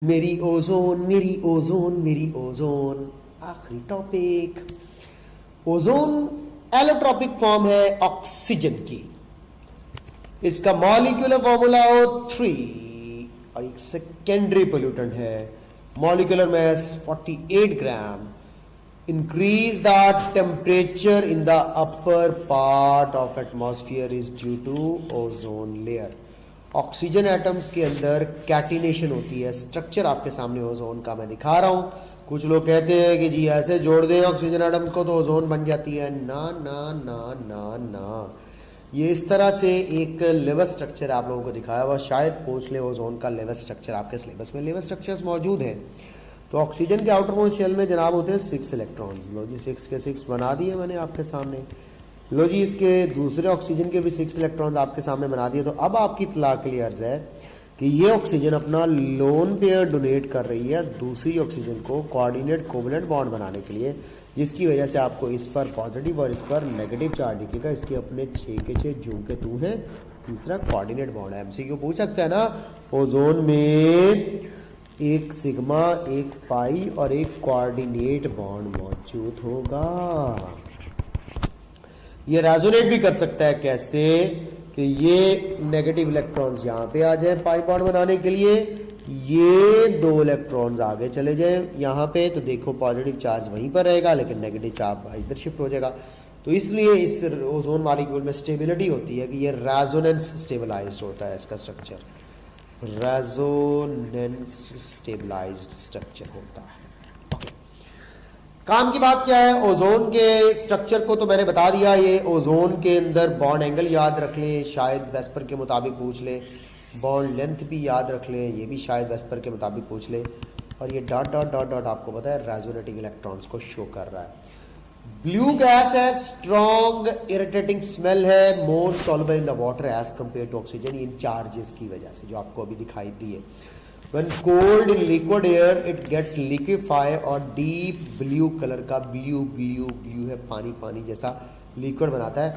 मेरी ओजोन मेरी ओजोन मेरी ओजोन। आखिरी टॉपिक, ओजोन एलोट्रॉपिक फॉर्म है ऑक्सीजन की। इसका मॉलिक्यूलर फॉर्मूला O3 और एक सेकेंडरी पोल्यूटेंट है। Molecular mass 48 gram. Increase the temperature in the upper part of atmosphere is due to ozone layer. Oxygen atoms के अंदर कैटिनेशन होती है। स्ट्रक्चर आपके सामने ओजोन का मैं दिखा रहा हूं। कुछ लोग कहते हैं कि जी ऐसे जोड़ दें ऑक्सीजन एटम्स को तो ओजोन बन जाती है। ना ना ना ना ना, ये इस तरह से एक लेवल स्ट्रक्चर आप लोगों को दिखाया हुआ। शायद पूछ ले ओजोन का लेवल स्ट्रक्चर, आपके सिलेबस में लेवल स्ट्रक्चर्स मौजूद हैं। तो ऑक्सीजन के आउटर मोस्ट शेल में जनाब होते हैं 6 इलेक्ट्रॉन्स। लो जी 6 के 6 बना दिए मैंने आपके सामने। लो जी इसके दूसरे ऑक्सीजन के भी 6 इलेक्ट्रॉन्स आपके सामने बना दिए। तो अब आपकी इत्तला क्लियर है कि ये ऑक्सीजन अपना लोन पेयर डोनेट कर रही है दूसरी ऑक्सीजन को कोऑर्डिनेट कोवलेंट बॉन्ड बनाने के लिए, जिसकी वजह से आपको इस पर पॉजिटिव और इस पर नेगेटिव चार्ज दिखेगा। इसके अपने 6 के 6 जू के तू है। तीसरा कोऑर्डिनेट बॉन्ड है। एमसीक्यू पूछ सकता है ना, ओजोन में एक सिग्मा, एक पाई और एक कोऑर्डिनेट बॉन्ड मौजूद होगा। ये रेजोनेट भी कर सकता है। कैसे कि ये नेगेटिव इलेक्ट्रॉन्स यहां पे आ जाए पाई बॉन्ड बनाने के लिए, ये 2 इलेक्ट्रॉन्स आगे चले जाएं यहां पे, तो देखो पॉजिटिव चार्ज वहीं पर रहेगा लेकिन नेगेटिव चार्ज इधर शिफ्ट हो जाएगा। तो इसलिए इस ओजोन मॉलिक्यूल में स्टेबिलिटी होती है कि ये रेजोनेंस स्टेबलाइज्ड होता है। इसका स्ट्रक्चर रेजोनेंस स्टेबलाइज्ड स्ट्रक्चर होता है। काम की बात क्या है, ओजोन के स्ट्रक्चर को तो मैंने बता दिया। ये ओजोन के अंदर बॉन्ड एंगल याद रख लें, शायद वेस्पर के मुताबिक पूछ ले। बॉन्ड लेंथ भी याद रख लें, ये भी शायद वेस्पर के मुताबिक पूछ ले। और ये डॉट डॉट डॉट डॉट आपको पता है रेजोनेटिंग इलेक्ट्रॉन्स को शो कर रहा है। ब्लू गैस है, स्ट्रॉन्ग इरिटेटिंग स्मेल है, more soluble in the water as compared to oxygen, इन चार्जेस की वजह से जो आपको अभी दिखाई दी है। When cold in liquid air, it gets liquefy और डीप ब्लू कलर का ब्लू ब्लू ब्लू है, पानी पानी जैसा लिक्विड बनाता है।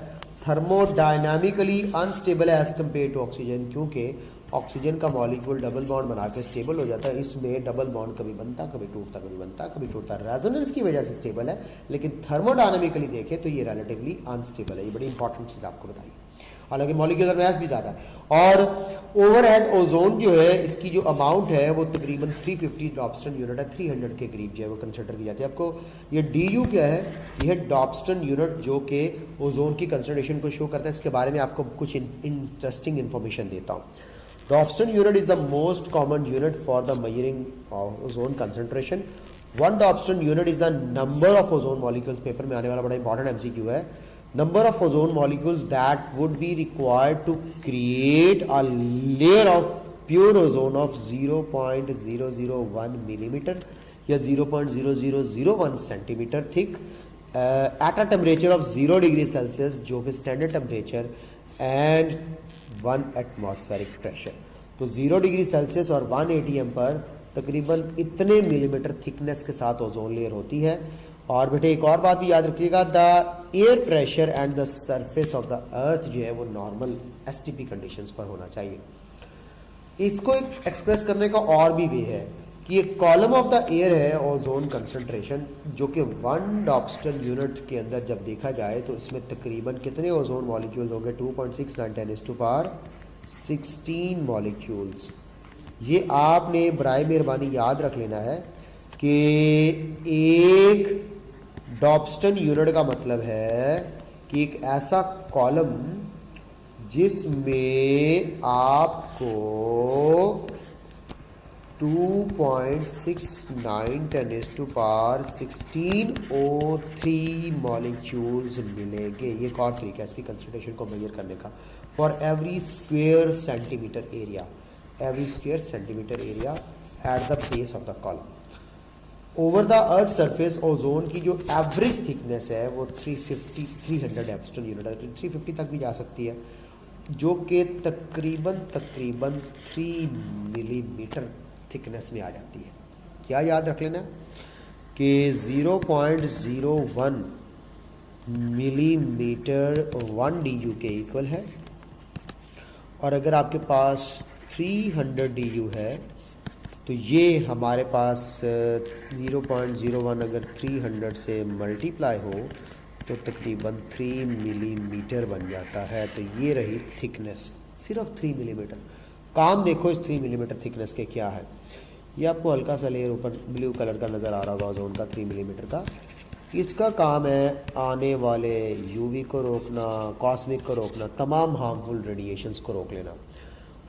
थर्मोडायनामिकली अनस्टेबल है एज कम्पेयर टू ऑक्सीजन, क्योंकि ऑक्सीजन का मॉलिक्यूल डबल बॉन्ड बना के स्टेबल हो जाता है। इसमें डबल बॉन्ड कभी बनता कभी टूटता, कभी बनता कभी टूटता। रेजोनेंस की वजह से स्टेबल है, लेकिन थर्मोडायनामिकली देखें तो ये रिलेटिवली अनस्टेबल है। ये बड़ी इंपॉर्टेंट चीज आपको बताई, हालांकि मॉलिक्यूलर मास भी ज्यादा है। और ओवरहेड ओजोन जो है, इसकी जो अमाउंट है वो तकरीबन 350 डॉप्स्टन यूनिट है। 300 के करीब जो है वो कंसिडर की जाती है। आपको ये DU क्या है, ये है डॉप्स्टन यूनिट, जो कि ओजोन की कंसंट्रेशन को शो करता है। इसके बारे में आपको कुछ इंटरेस्टिंग इन्फॉर्मेशन देता हूँ। Dobson unit is the most common unit for the measuring of ozone concentration. 1 Dobson unit is the number of ozone molecules. Paper में आने वाला बड़ा इंपॉर्टेंट MCQ है। Number of ozone molecules that would be required to create a layer of pure ozone of 0.001 millimeter या 0.0001 centimeter thick at a temperature of 0 degree Celsius, जो कि standard temperature, and 1 atmospheric pressure। तो 0 degree Celsius और 1 ATM पर तकरीबन इतने millimetre thickness के साथ ओजोन लेयर होती है। और बेटे एक और बात भी याद रखिएगा, the air pressure and the surface of the earth जो है वो नॉर्मल STP कंडीशंस पर होना चाहिए। इसको एक्सप्रेस करने का और भी वे है कि एक कॉलम ऑफ द एयर है ओजोन कंसंट्रेशन, जो कि 1 डॉप्स्टन यूनिट के अंदर जब देखा जाए तो इसमें तकरीबन कितने ओजोन मॉलिक्यूल्स होंगे, 2.69 मॉलिक्यूल्स। ये आपने बराए मेहरबानी याद रख लेना है कि एक डॉप्स्टन यूनिट का मतलब है कि एक ऐसा कॉलम जिसमें आपको 2.69 10⁻16 O3 मॉलिक्यूल्स मिलेंगे। ये एक और तरीका है इसकी कंसंट्रेशन को मेजर करने का। For every square centimetre area, every square centimetre area at the base of the column. Over the earth surface ozone की जो एवरेज थिकनेस है वो 300 डॉप्स्टन यूनिट है। 350 तक भी जा सकती है, जो कि तकरीबन 3 मिलीमीटर थिकनेस में आ जाती है। क्या याद रख लेना कि 0.01 मिलीमीटर 1 DU के इक्वल है। और अगर आपके पास 300 DU है तो ये हमारे पास 0.01 अगर 300 से मल्टीप्लाई हो तो तकरीबन 3 मिलीमीटर बन जाता है। तो ये रही थिकनेस, सिर्फ 3 मिलीमीटर। काम देखो इस 3 मिलीमीटर थिकनेस के क्या है। ये आपको हल्का सा लेयर ऊपर ब्लू कलर का नज़र आ रहा होगा ओजोन का, 3 मिलीमीटर का। इसका काम है आने वाले यूवी को रोकना, कॉस्मिक को रोकना, तमाम हार्मफुल रेडिएशंस को रोक लेना।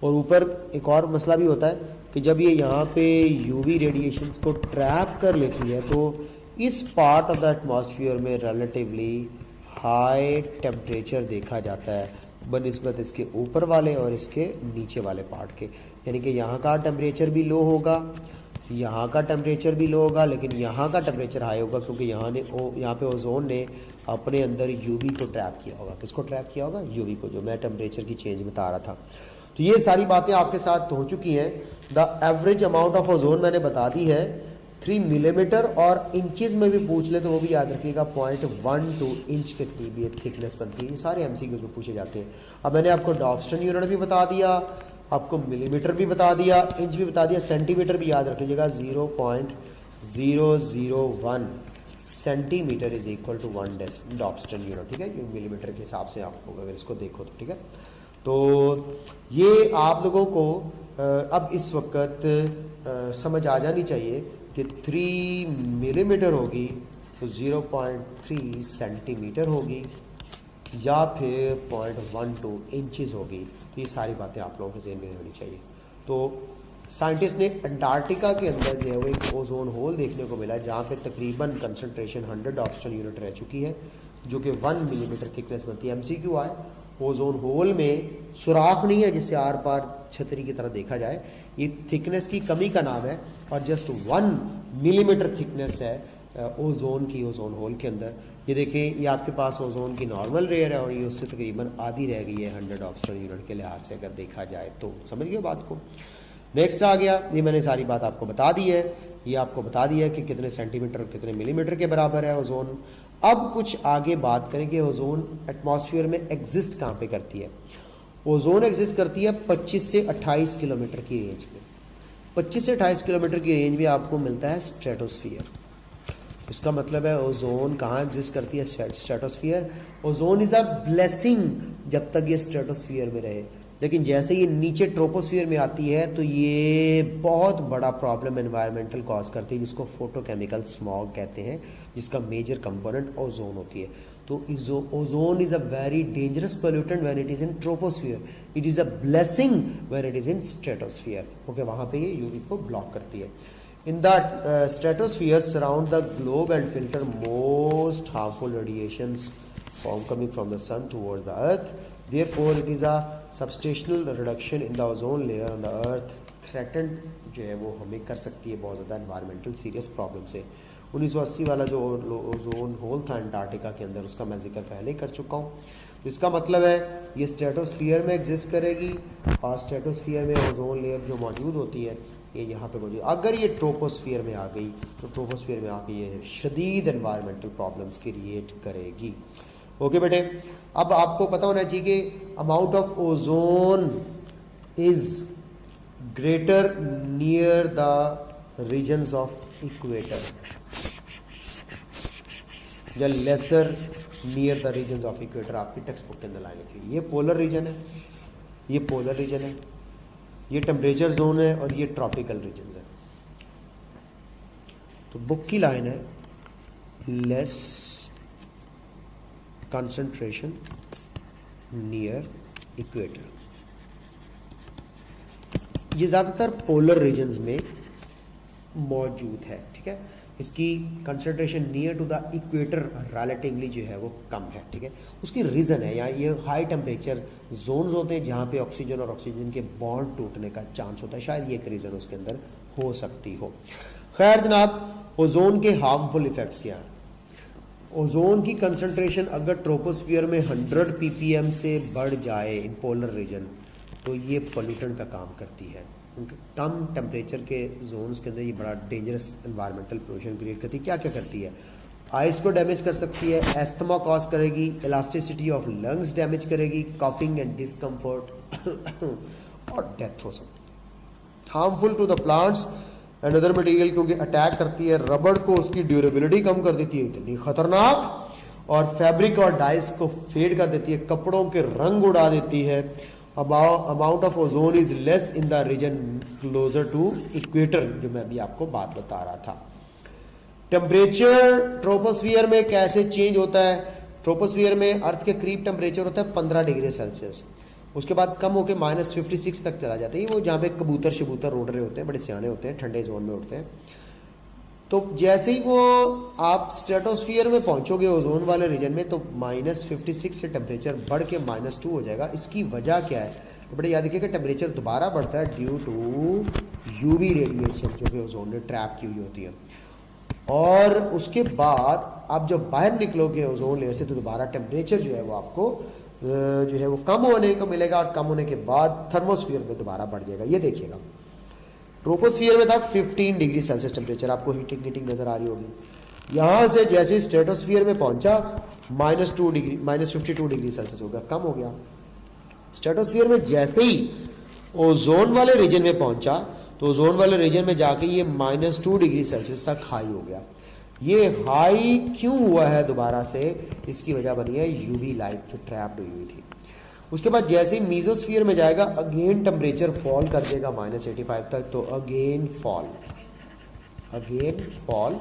और ऊपर एक और मसला भी होता है कि जब ये यहाँ पे यूवी रेडिएशंस को ट्रैप कर लेती है तो इस पार्ट ऑफ द एटमॉस्फेयर में रिलेटिवली हाई टेम्परेचर देखा जाता है बनिस्बत इसके ऊपर वाले और इसके नीचे वाले पार्ट के। यानी कि यहाँ का टेम्परेचर भी लो होगा, यहाँ का टेम्परेचर भी लो होगा, लेकिन यहाँ का टेम्परेचर हाई होगा क्योंकि यहाँ पे ओजोन ने अपने अंदर यूवी को ट्रैप किया होगा। किसको ट्रैप किया होगा? यूवी को, जो मैं टेम्परेचर की चेंज बता रहा था। तो ये सारी बातें आपके साथ हो चुकी हैं। The average amount of ozone मैंने बता दी है 3 मिलीमीटर, और इंचेस में भी पूछ ले तो वो भी याद रखिएगा 0.12 इंच के करीब ये थिकनेस बनती है। ये सारे एमसीक्यू में पूछे जाते हैं। अब मैंने आपको डॉप्स्टन यूनिट भी बता दिया, आपको मिलीमीटर भी बता दिया, इंच भी बता दिया, सेंटीमीटर भी याद रख लीजिएगा। 0.001 centimetre is equal to 1 Dobson unit, ठीक है। ये मिलीमीटर के हिसाब से आप अगर इसको देखो तो, ठीक है। तो ये आप लोगों को अब इस वक्त समझ आ जानी चाहिए कि 3 मिलीमीटर होगी तो 0.3 सेंटीमीटर होगी या फिर 0.12 इंचेस होगी। तो ये सारी बातें आप लोगों के ज़हन में होनी चाहिए। तो साइंटिस्ट ने अंटार्कटिका के अंदर जो है वो एक ओजोन होल देखने को मिला जहाँ पे तकरीबन कंसंट्रेशन 100 डॉप्स्टन यूनिट रह चुकी है, जो कि 1 मिलीमीटर थिकनेस बनती है। एमसीक्यू आए, ओजोन होल में सुराख नहीं है जिससे आर पार छतरी की तरह देखा जाए। ये थिकनेस की कमी का नाम है और जस्ट 1 मिलीमीटर थिकनेस है ओजोन की, ओजोन होल के अंदर। ये देखिए, ये आपके पास ओजोन की नॉर्मल लेयर है और ये उससे तकरीबन आधी रह गई है 100 डॉप्स्टन यूनिट के लिहाज से अगर देखा जाए तो। समझ गए बात को? नेक्स्ट आ गया, ये मैंने सारी बात आपको बता दी है। ये आपको बता दिया कि कितने सेंटीमीटर और कितने मिलीमीटर के बराबर है ओजोन। अब कुछ आगे बात करें कि ओजोन एटमॉस्फेयर में एग्जिस्ट कहाँ पे करती है। ओजोन एग्जिस्ट करती है 25 से 28 किलोमीटर की रेंज में। 25 से 28 किलोमीटर की रेंज में आपको मिलता है स्ट्रेटोस्फियर। इसका मतलब है ओजोन कहाँ एग्जिस्ट करती है? Stratosphere. Ozone is a blessing जब तक ये स्ट्रेटोस्फियर में रहे, लेकिन जैसे ये नीचे ट्रोपोस्फियर में आती है तो ये बहुत बड़ा प्रॉब्लम एनवायरमेंटल कॉज करती है, जिसको फोटोकेमिकल स्मॉग कहते हैं, जिसका मेजर कंपोनेंट ओजोन होती है। तो ozone is a very dangerous pollutant when it is in troposphere, it is a blessing when it is in stratosphere. Okay, वहां पे ये यूवी को ब्लॉक करती है। In that stratosphere surround the globe and filter most harmful radiations coming from the sun towards the earth. Therefore, it is a substantial reduction in the ozone layer on the earth threatened जो है वो हमें कर सकती है बहुत ज़्यादा environmental serious problem से। 1980 वाला जो ओजोन होल था अंटार्कटिका के अंदर, उसका मैं जिक्र पहले ही कर चुका हूँ। तो इसका मतलब है ये स्ट्रेटोस्फियर में एग्जिस्ट करेगी और स्ट्रेटोस्फियर में ओजोन लेयर जो मौजूद होती है ये यहाँ पे मौजूद। अगर ये ट्रोपोस्फियर में आ गई तो ट्रोपोस्फियर में आके ये शदीद एनवायरमेंटल प्रॉब्लम्स क्रिएट करेगी। ओके बेटे, अब आपको पता होना चाहिए कि amount of ozone is greater near the regions of equator या lesser near the regions of equator. आपकी टेक्स्ट बुक के अंदर लाइन लिखी, ये पोलर रीजन है, ये पोलर रीजन है, ये टेम्परेचर जोन है और ये ट्रॉपिकल रीजन है। तो बुक की लाइन है लेस कंसंट्रेशन नियर इक्वेटर। ये ज्यादातर पोलर रीजन्स में मौजूद है, ठीक है। इसकी concentration near to the equator relatively जो है वो कम है, ठीक है। उसकी रीज़न है यहाँ ये हाई टेम्परेचर जोन्स होते हैं जहाँ पे ऑक्सीजन और ऑक्सीजन के बॉन्ड टूटने का चांस होता है, शायद ये एक रीज़न उसके अंदर हो सकती हो। खैर जनाब, ओजोन के हार्मफुल इफेक्ट्स क्या हैं? ओजोन की कंसंट्रेशन अगर ट्रोपोस्फियर में 100 ppm से बढ़ जाए इन पोलर रीजन तो ये पोल्यूटेंट का काम करती है। कम टेम्परेचर के जोन्स के अंदर ये बड़ा डेंजरस एनवायरमेंटल पोल्यूशन क्रिएट करती है। क्या क्या करती है? आइस को डैमेज कर सकती है, एस्थमा कॉज करेगी, इलास्टिसिटी ऑफ लंग्स डैमेज करेगी, कॉफिंग एंड डिस्कम्फर्ट और डेथ हो सकती है। Harmful to the plants and other material, क्योंकि अटैक करती है रबड़ को, उसकी ड्यूरेबिलिटी कम कर देती है, इतनी खतरनाक, और फैब्रिक और डाइस को फेड कर देती है, कपड़ों के रंग उड़ा देती है। Amount of ozone is less in the region closer to equator, जो मैं अभी आपको बात बता रहा था। टेम्परेचर ट्रोपोस्फियर में कैसे चेंज होता है? ट्रोपोस्फियर में अर्थ के करीब टेम्परेचर होता है 15 डिग्री सेल्सियस, उसके बाद कम होकर -56 तक चला जाता है। वो जहाँ पे कबूतर शबूतर उड़ रहे होते हैं, बड़े सियाने होते हैं, ठंडे जोन में उड़ते हैं। तो जैसे ही वो आप स्ट्रेटोस्फियर में पहुंचोगे ओजोन वाले रीजन में, तो -56 से टेम्परेचर बढ़ के -2 हो जाएगा। इसकी वजह क्या है? तो बड़े याद रखिएगा, टेम्परेचर दोबारा बढ़ता है ड्यू टू यूवी रेडिएशन जो कि ओजोन में ट्रैप की हुई होती है। और उसके बाद आप जब बाहर निकलोगे ओजोन लेयर से, तो दोबारा टेम्परेचर जो है वो आपको जो है वो कम होने को मिलेगा, और कम होने के बाद थर्मोस्फियर में दोबारा बढ़ जाएगा। ये देखिएगा, ट्रोपोस्फियर में था 15 डिग्री सेल्सियस टेम्परेचर, आपको हीटिंग नजर आ रही होगी। यहां से जैसे स्ट्रेटोस्फियर में पहुंचा -2 डिग्री, -52 डिग्री सेल्सियस हो गया, कम हो गया। स्ट्रेटोस्फियर में जैसे ही ओजोन वाले रीजन में पहुंचा, तो ओजोन वाले रीजन में जाके ये -2 डिग्री सेल्सियस तक हाई हो गया। ये हाई क्यों हुआ है दोबारा से? इसकी वजह बनी है यूवी लाइट जो ट्रैप्ड हुई थी। उसके बाद जैसे ही मीजोस्फीयर में जाएगा, अगेन टेम्परेचर फॉल कर देगा -85 तक, तो अगेन फॉल।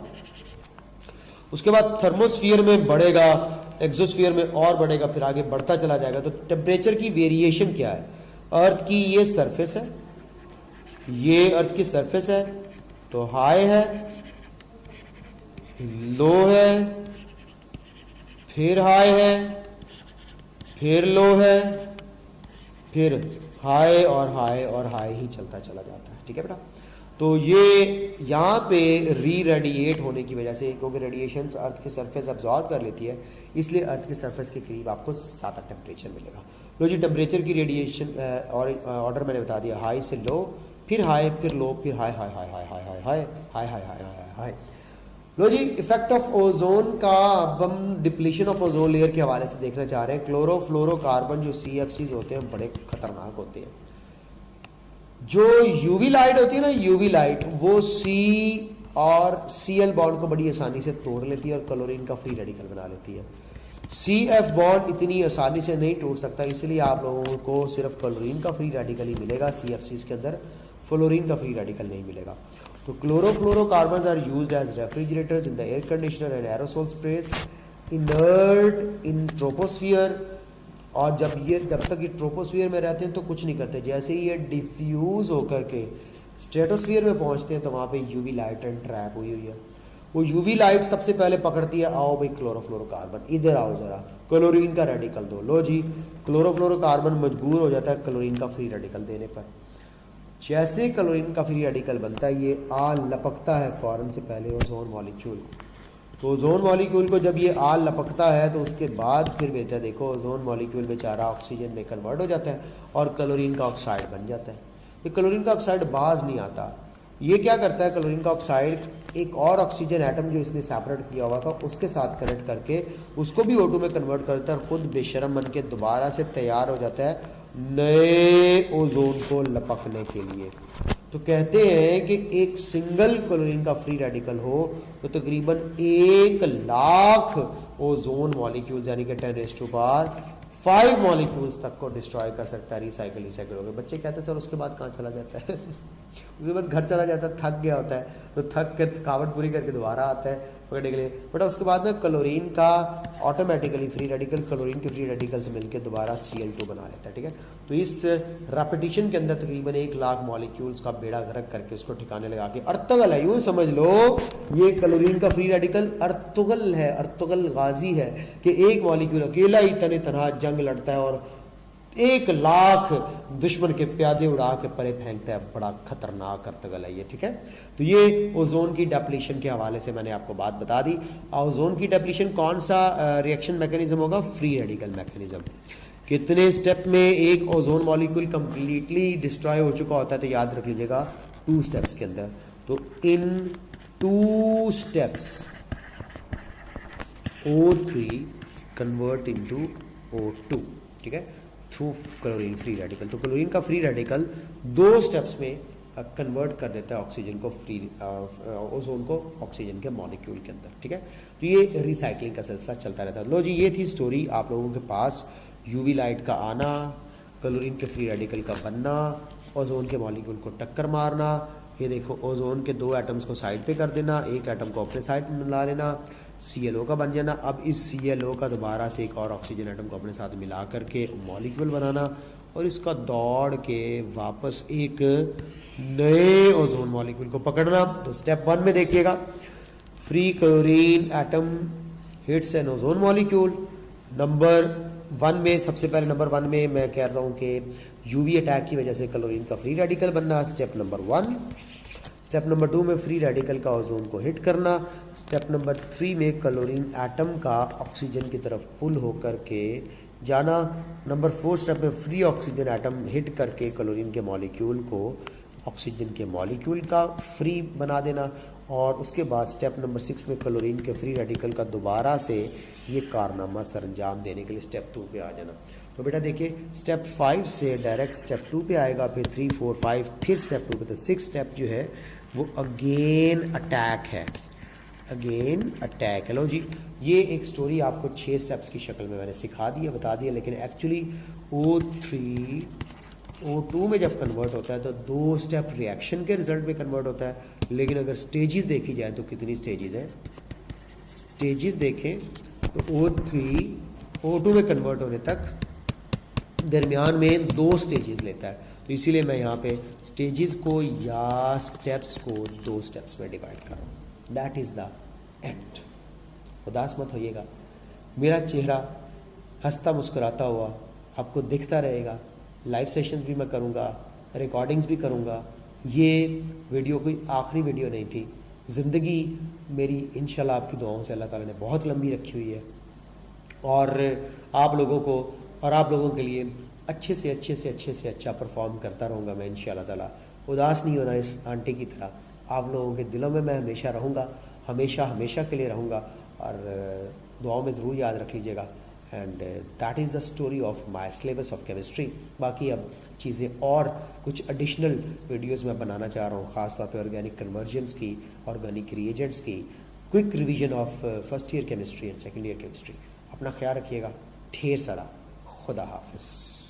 उसके बाद थर्मोस्फीयर में बढ़ेगा, एक्सोस्फीयर में और बढ़ेगा, फिर आगे बढ़ता चला जाएगा। तो टेम्परेचर की वेरिएशन क्या है? अर्थ की ये सरफेस है, ये अर्थ की सरफेस है, तो हाई है, लो है, फिर हाई है, फिर लो है, फिर हाई और हाई और हाई ही चलता चला जाता है। ठीक है बेटा? तो ये यहाँ पे री रेडिएट होने की वजह से, क्योंकि रेडिएशन अर्थ की सरफेस अब्जॉर्ब कर लेती है, इसलिए अर्थ की सरफेस के करीब आपको ज़्यादा टेम्परेचर मिलेगा। लो जी, टेम्परेचर की रेडिएशन और ऑर्डर मैंने बता दिया, हाई से लो, फिर हाई, फिर लो, फिर high high high high high high high high high high high high. लो जी, इफेक्ट ऑफ ओजोन का अब हम डिप्लीशन ऑफ ओजोन लेयर के हवाले से देखना चाह रहे हैं। क्लोरोफ्लोरोकार्बन जो CFCs होते हैं बड़े खतरनाक होते हैं। जो यूवी लाइट होती है ना, यूवी लाइट, वो C और Cl बॉन्ड को बड़ी आसानी से तोड़ लेती है और क्लोरीन का फ्री रेडिकल बना लेती है। CF बॉन्ड इतनी आसानी से नहीं टूट सकता, इसलिए आप लोगों को सिर्फ क्लोरीन का फ्री रेडिकल ही मिलेगा CFCs के अंदर, फ्लोरीन का फ्री रेडिकल नहीं मिलेगा। तो chlorofluorocarbons are used as refrigerators in the air conditioner and aerosol sprays, inert in troposphere. और जब तक ये ट्रोपोस्फियर में रहते हैं तो कुछ नहीं करते, जैसे ही ये डिफ्यूज होकर के स्ट्रेटोस्फियर में पहुंचते हैं तो वहां पे यूवी लाइट ट्रैप हुई है। वो यूवी लाइट सबसे पहले पकड़ती है, आओ भाई क्लोरोफ्लोरोकार्बन, इधर आओ जरा, क्लोरीन का रेडिकल दो। लो जी, क्लोरोफ्लोरोकार्बन मजबूर हो जाता है क्लोरीन का फ्री रेडिकल देने पर। जैसे क्लोरीन का फ्री रेडिकल बनता है, ये आ लपकता है फौरन से पहले ओजोन मॉलिक्यूल को। तो ओजोन मॉलिक्यूल को जब ये आ लपकता है, तो उसके बाद फिर बेटा देखो, ओजोन मॉलिक्यूल बेचारा ऑक्सीजन में कन्वर्ट हो जाता है और क्लोरीन का ऑक्साइड बन जाता है। ये क्लोरीन का ऑक्साइड बाज नहीं आता। ये क्या करता है, क्लोरीन का ऑक्साइड एक और ऑक्सीजन एटम जो इसने सेपरेट किया हुआ था उसके साथ कनेक्ट करके उसको भी O2 में कन्वर्ट करता है और खुद बेशरम बन के दोबारा से तैयार हो जाता है नए ओजोन को लपकने के लिए। तो कहते हैं कि एक सिंगल क्लोरीन का फ्री रेडिकल हो तो तकरीबन 1 लाख ओजोन मॉलिक्यूल्स यानी कि 10⁵ मॉलिक्यूल्स तक को डिस्ट्रॉय कर सकता है रिसाइकिल हो गए। बच्चे कहते हैं सर उसके बाद कहाँ चला जाता है उसके बाद घर चला जाता है, थक गया होता है, तो थक के थकावट पूरी करके दोबारा आता है पकड़ने के लिए। बट उसके बाद ना क्लोरीन का ऑटोमेटिकली फ्री रेडिकल क्लोरीन के फ्री रेडिकल से मिलकर दोबारा Cl2 बना लेता है। ठीक है, तो इस रेपिटेशन के अंदर तकरीबन 1 लाख मॉलिक्यूल्स का बेड़ा गर्क करके उसको ठिकाने लगा के अर्तुगल है, यूं समझ लो ये क्लोरीन का फ्री रेडिकल अर्तुगल है, अर्तुगल गाजी है कि एक मॉलिक्यूल अकेला ही तने तनहा जंग लड़ता है और 1 लाख दुश्मन के प्यादे उड़ा के परे फेंकता है। बड़ा खतरनाक अर्तुगल है ये। ठीक है, तो ये ओजोन की डेप्लीशन के हवाले से मैंने आपको बात बता दी। ओजोन की डेप्लीशन कौन सा रिएक्शन मैकेनिज्म होगा? Free radical mechanism. कितने स्टेप में एक ओजोन मॉलिक्यूल कंप्लीटली डिस्ट्रॉय हो चुका होता है? तो याद रख लीजिएगा 2 स्टेप्स के अंदर। तो इन 2 steps O3 convert into O2। ठीक है, थ्रू क्लोरीन फ्री रेडिकल। तो क्लोरीन का फ्री रेडिकल 2 स्टेप्स में कन्वर्ट कर देता है ऑक्सीजन को फ्री ओजोन को ऑक्सीजन के मॉलिक्यूल के अंदर, ठीक है। तो ये रिसाइकलिंग का सिलसिला चलता रहता है। लो जी, ये थी स्टोरी आप लोगों के पास, यूवी लाइट का आना, क्लोरीन के फ्री रेडिकल का बनना, ओजोन के मॉलिक्यूल को टक्कर मारना। ये देखो ओजोन के 2 एटम्स को साइड पे कर देना, एक एटम को अपने साइड में मिला लेना, ClO का बन जाना। अब इस ClO का दोबारा से एक और ऑक्सीजन एटम को अपने साथ मिला करके मॉलिक्यूल बनाना और इसका दौड़ के वापस एक नए ओजोन मॉलिक्यूल को पकड़ना। तो स्टेप 1 में देखिएगा, free chlorine atom hits an ozone molecule. Number 1 में, सबसे पहले नंबर 1 में मैं कह रहा हूं कि यूवी अटैक की वजह से क्लोरीन का फ्री रेडिकल बनना, स्टेप नंबर 1। स्टेप नंबर 2 में फ्री रेडिकल का ओजोन को हिट करना। स्टेप नंबर 3 में क्लोरीन एटम का ऑक्सीजन की तरफ पुल होकर के जाना। नंबर 4 स्टेप में फ्री ऑक्सीजन एटम हिट करके क्लोरीन के मॉलिक्यूल को ऑक्सीजन के मॉलिक्यूल का फ्री बना देना। और उसके बाद स्टेप नंबर 6 में क्लोरीन के फ्री रेडिकल का दोबारा से ये कारनामा सरंजाम देने के लिए स्टेप 2 पे आ जाना। तो बेटा देखिए, स्टेप 5 से डायरेक्ट स्टेप 2 पे आएगा, फिर 3, 4, 5, फिर स्टेप 2 पे। तो 6 स्टेप जो है वो अगेन अटैक है, अगेन अटैक। हेलो जी, ये एक स्टोरी आपको 6 स्टेप्स की शक्ल में मैंने सिखा दी है, बता दिया, लेकिन एक्चुअली O3 O2 में जब कन्वर्ट होता है तो 2 स्टेप रिएक्शन के रिजल्ट में कन्वर्ट होता है। लेकिन अगर स्टेजेस देखी जाए तो कितनी स्टेजेस हैं, स्टेजेस देखें तो O3 O2 में कन्वर्ट होने तक दरमियान में 2 स्टेजेस लेता है। तो इसीलिए मैं यहाँ पे स्टेजेस को या स्टेप्स को 2 स्टेप्स में डिवाइड कर रहा हूँ। That is the end. उदास मत होइएगा, मेरा चेहरा हंसता मुस्कुराता हुआ आपको दिखता रहेगा। लाइव सेशंस भी मैं करूँगा, रिकॉर्डिंग्स भी करूँगा। ये वीडियो कोई आखिरी वीडियो नहीं थी। ज़िंदगी मेरी इंशाल्लाह आपकी दुआओं से अल्लाह ताला ने बहुत लंबी रखी हुई है और आप लोगों को और आप लोगों के लिए अच्छे से अच्छा परफॉर्म करता रहूँगा मैं इंशाल्लाह ताला। उदास नहीं होना इस आंटी की तरह। आप लोगों के दिलों में मैं हमेशा रहूँगा, हमेशा के लिए रहूँगा और दुआओं में ज़रूर याद रख लीजिएगा। And that is the story of my syllabus of chemistry. बाकी अब चीज़ें और कुछ एडिशनल वीडियोस मैं बनाना चाह रहा हूँ, ख़ासतौर पे ऑर्गेनिक कन्वर्जेंस की, ऑर्गेनिक रिएजेंट्स की, quick revision of first year chemistry and second year chemistry. अपना ख्याल रखिएगा, ढेर सारा खुदा हाफिज़।